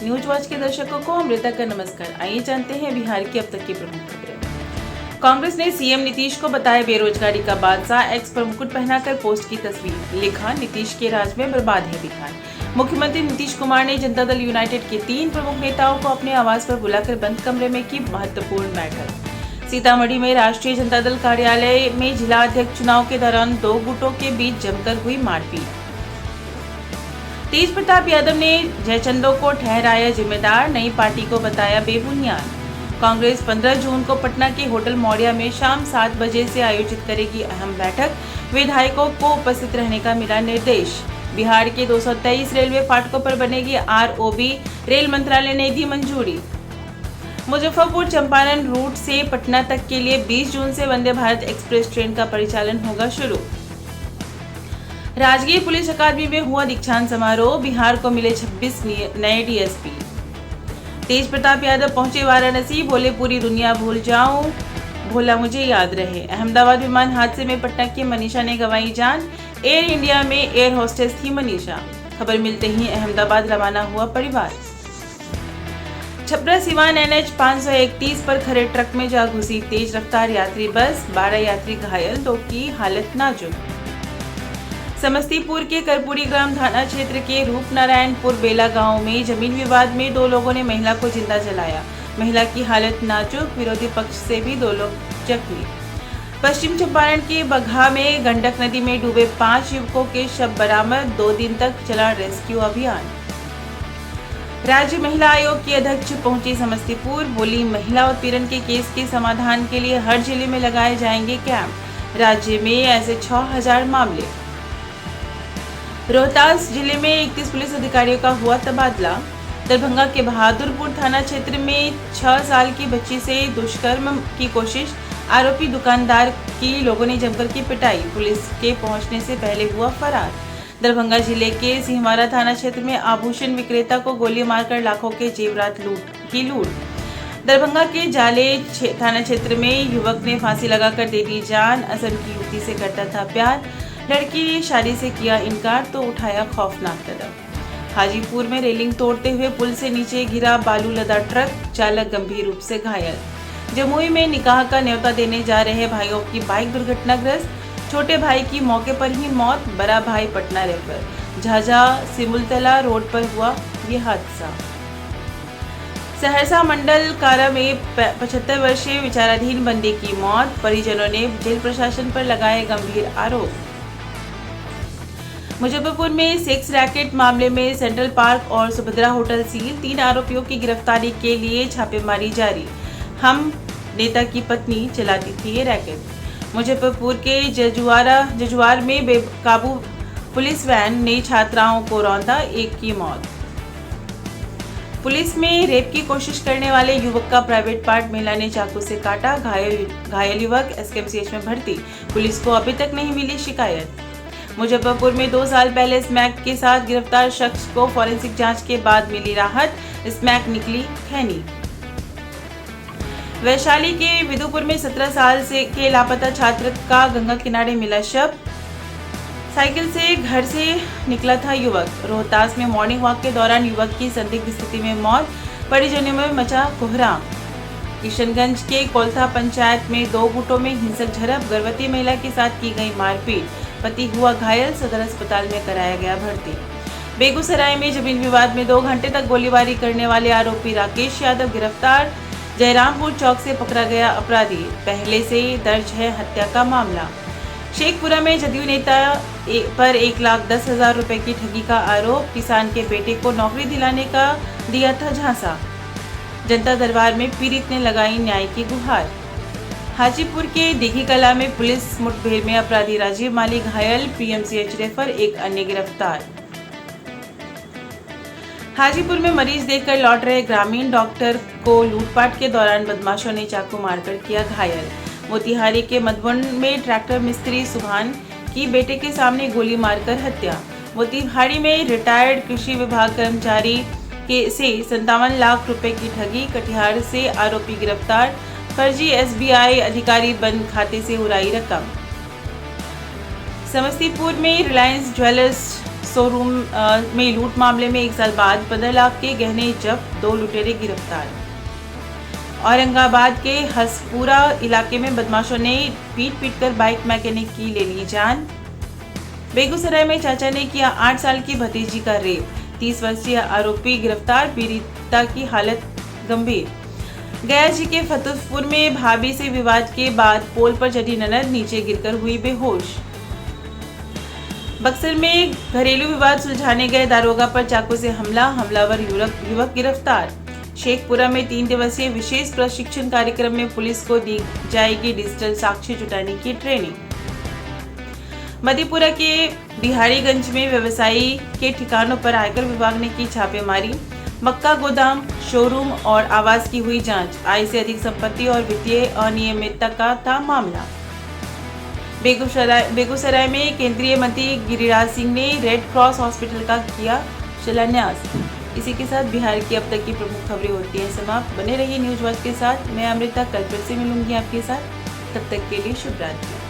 News watch के दर्शकों को अमृता का नमस्कार। आइए जानते हैं बिहार की अब तक की प्रमुख खबरें। कांग्रेस ने सीएम नीतीश को बताया बेरोजगारी का बादशाह। एक्स पर मुकुट पहनाकर पोस्ट की तस्वीर। लिखा, नीतीश के राज में बर्बाद है बिहार। मुख्यमंत्री नीतीश कुमार ने जनता दल यूनाइटेड के 3 प्रमुख नेताओं को अपने आवास पर बुलाकर बंद कमरे में की महत्वपूर्ण बैठक। सीतामढ़ी में राष्ट्रीय जनता दल कार्यालय में जिला अध्यक्ष चुनाव के दौरान 2 गुटों के बीच जमकर हुई मारपीट। तेज प्रताप यादव ने जयचंदों को ठहराया जिम्मेदार, नई पार्टी को बताया बेबुनियाद। कांग्रेस 15 जून को पटना के होटल मौर्या में शाम 7 बजे से आयोजित करेगी अहम बैठक। विधायकों को उपस्थित रहने का मिला निर्देश। बिहार के 223 रेलवे फाटकों पर बनेगी आरओबी, रेल मंत्रालय ने दी मंजूरी। मुजफ्फरपुर चंपारण रूट से पटना तक के लिए 20 जून से वंदे भारत एक्सप्रेस ट्रेन का परिचालन होगा शुरू। राजगीर पुलिस अकादमी में हुआ दीक्षांत समारोह। बिहार को मिले 26 नए डीएसपी। तेज प्रताप यादव पहुंचे वाराणसी, बोले पूरी दुनिया भूल जाऊं, भोला मुझे याद रहे। अहमदाबाद विमान हादसे में पटना की मनीषा ने गंवाई जान। एयर इंडिया में एयर होस्टेस थी मनीषा। खबर मिलते ही अहमदाबाद रवाना हुआ परिवार। छपरा सिवान NH 531 पर खड़े ट्रक में जा घुसी तेज रफ्तार यात्री बस। 12 यात्री घायल, 2 की हालत नाजुक। समस्तीपुर के कर्पूरी ग्राम थाना क्षेत्र के रूपनारायणपुर बेला गांव में जमीन विवाद में 2 लोगों ने महिला को जिंदा जलाया। महिला की हालत नाजुक, विरोधी पक्ष से भी 2 लोग जख्मी। पश्चिम चंपारण के बगहा में गंडक नदी में डूबे 5 युवकों के शव बरामद। 2 दिन तक चला रेस्क्यू अभियान। राज्य महिला आयोग की अध्यक्ष पहुंची समस्तीपुर, बोली महिला उत्पीड़न के केस के समाधान के लिए हर जिले में लगाए जाएंगे कैंप। राज्य में ऐसे 6000 मामले। रोहतास जिले में 31 पुलिस अधिकारियों का हुआ तबादला। दरभंगा के बहादुरपुर थाना क्षेत्र में 6 साल की बच्ची से दुष्कर्म की कोशिश। आरोपी दुकानदार की लोगों ने जमकर की पिटाई। पुलिस के पहुंचने से पहले हुआ फरार। दरभंगा जिले के सिंहवाड़ा थाना क्षेत्र में आभूषण विक्रेता को गोली मारकर लाखों के जेवरात लूट। दरभंगा के जाले थाना क्षेत्र में युवक ने फांसी लगाकर दे दी जान। असम की युवती से करता था प्यार, लड़की ने शादी से किया इनकार तो उठाया खौफनाक कदम। हाजीपुर में रेलिंग तोड़ते हुए पुल से नीचे गिरा बालू लदा ट्रक, चालक गंभीर रूप से घायल। जमुई में निकाह का न्योता देने जा रहे भाइयों की बाइक दुर्घटनाग्रस्त। छोटे भाई की मौके पर ही मौत, बड़ा भाई पटना रेफर। झाझा सिमुलतला रोड पर हुआ ये हादसा। सहरसा मंडल कारा में 75 वर्षीय विचाराधीन बंदी की मौत। परिजनों ने जेल प्रशासन पर लगाए गंभीर आरोप। मुजफ्फरपुर में सेक्स रैकेट मामले में सेंट्रल पार्क और सुभद्रा होटल सील। 3 आरोपियों की गिरफ्तारी के लिए छापेमारी जारी। हम नेता की पत्नी चलाती थी ये रैकेट। मुजफ्फरपुर के जजुआर में बेकाबू पुलिस वैन ने छात्राओं को रौंदा, 1 की मौत। पुलिस में रेप की कोशिश करने वाले युवक का प्राइवेट पार्ट महिला ने चाकू से काटा। घायल युवक SKMCH में भर्ती। पुलिस को अभी तक नहीं मिली शिकायत। मुजफ्फरपुर में 2 साल पहले स्मैक के साथ गिरफ्तार शख्स को फॉरेंसिक जांच के बाद मिली राहत। स्मैक निकली खैनी। वैशाली के विदुपुर में 17 साल के लापता छात्र का गंगा किनारे मिला शव। साइकिल से घर से निकला था युवक। रोहतास में मॉर्निंग वॉक के दौरान युवक की संदिग्ध स्थिति में मौत। परिजनों में मचा कोहराम। किशनगंज के कोलथा पंचायत में 2 गुटों में हिंसक झड़प। गर्भवती महिला के साथ की गई मारपीट। पति हुआ घायल, सदर अस्पताल में कराया गया भर्ती। बेगूसराय में जमीन विवाद में 2 घंटे तक गोलीबारी करने वाले आरोपी राकेश यादव गिरफ्तार। जयरामपुर चौक से पकड़ा गया अपराधी। पहले से दर्ज है हत्या का मामला। शेखपुरा में जदयू नेता पर 1,10,000 रुपए की ठगी का आरोप। किसान के बेटे को नौकरी दिलाने का दिया था झांसा। जनता दरबार में पीड़ित ने लगाई न्याय की गुहार। हाजीपुर के दिघी कला में पुलिस मुठभेड़ में अपराधी राजीव माली घायल। PMCH रेफर, 1 अन्य गिरफ्तार। हाजीपुर में मरीज देखकर लौट रहे ग्रामीण डॉक्टर को लूटपाट के दौरान बदमाशों ने चाकू मारकर किया घायल। मोतिहारी के मधुबन में ट्रैक्टर मिस्त्री सुभान की बेटे के सामने गोली मारकर हत्या। मोतिहारी में रिटायर्ड कृषि विभाग कर्मचारी से 57 लाख रुपए की ठगी। कटिहार से आरोपी गिरफ्तार। फर्जी SBI अधिकारी बंद खाते से उड़ाई रकम। समस्तीपुर में रिलायंस ज्वेलर्स शोरूम में लूट मामले में 1 साल बाद 15 लाख के गहने जब्त, 2 लुटेरे गिरफ्तार। औरंगाबाद के हसपुरा इलाके में बदमाशों ने पीट कर बाइक मैकेनिक की ले ली जान। बेगूसराय में चाचा ने किया 8 साल की भतीजी का रेप, 30 वर्षीय आरोपी गिरफ्तार, पीड़िता की हालत गंभीर। गया जी के फतेहपुर में भाभी से विवाद के बाद पोल पर चढ़ी ननद नीचे गिरकर हुई बेहोश। बक्सर में घरेलू विवाद सुलझाने गए दारोगा पर चाकू से हमला, हमलावर युवक गिरफ्तार। शेखपुरा में 3 दिवसीय विशेष प्रशिक्षण कार्यक्रम में पुलिस को दी जाएगी डिजिटल साक्ष्य जुटाने की ट्रेनिंग। मधेपुरा के बिहारीगंज में व्यवसायी के ठिकानों पर आयकर विभाग ने की छापेमारी, मक्का गोदाम, शोरूम और आवास की हुई जांच, आय से अधिक संपत्ति और वित्तीय अनियमितता का था मामला। बेगूसराय में केंद्रीय मंत्री गिरिराज सिंह ने रेड क्रॉस हॉस्पिटल का किया शिलान्यास। इसी के साथ बिहार की अब तक की प्रमुख खबरें होती हैं समाप्त। बने रहिए न्यूज वॉच के साथ। मैं अमृता कल फिर से मिलूंगी आपके साथ। तब तक के लिए शुभ रात्रि।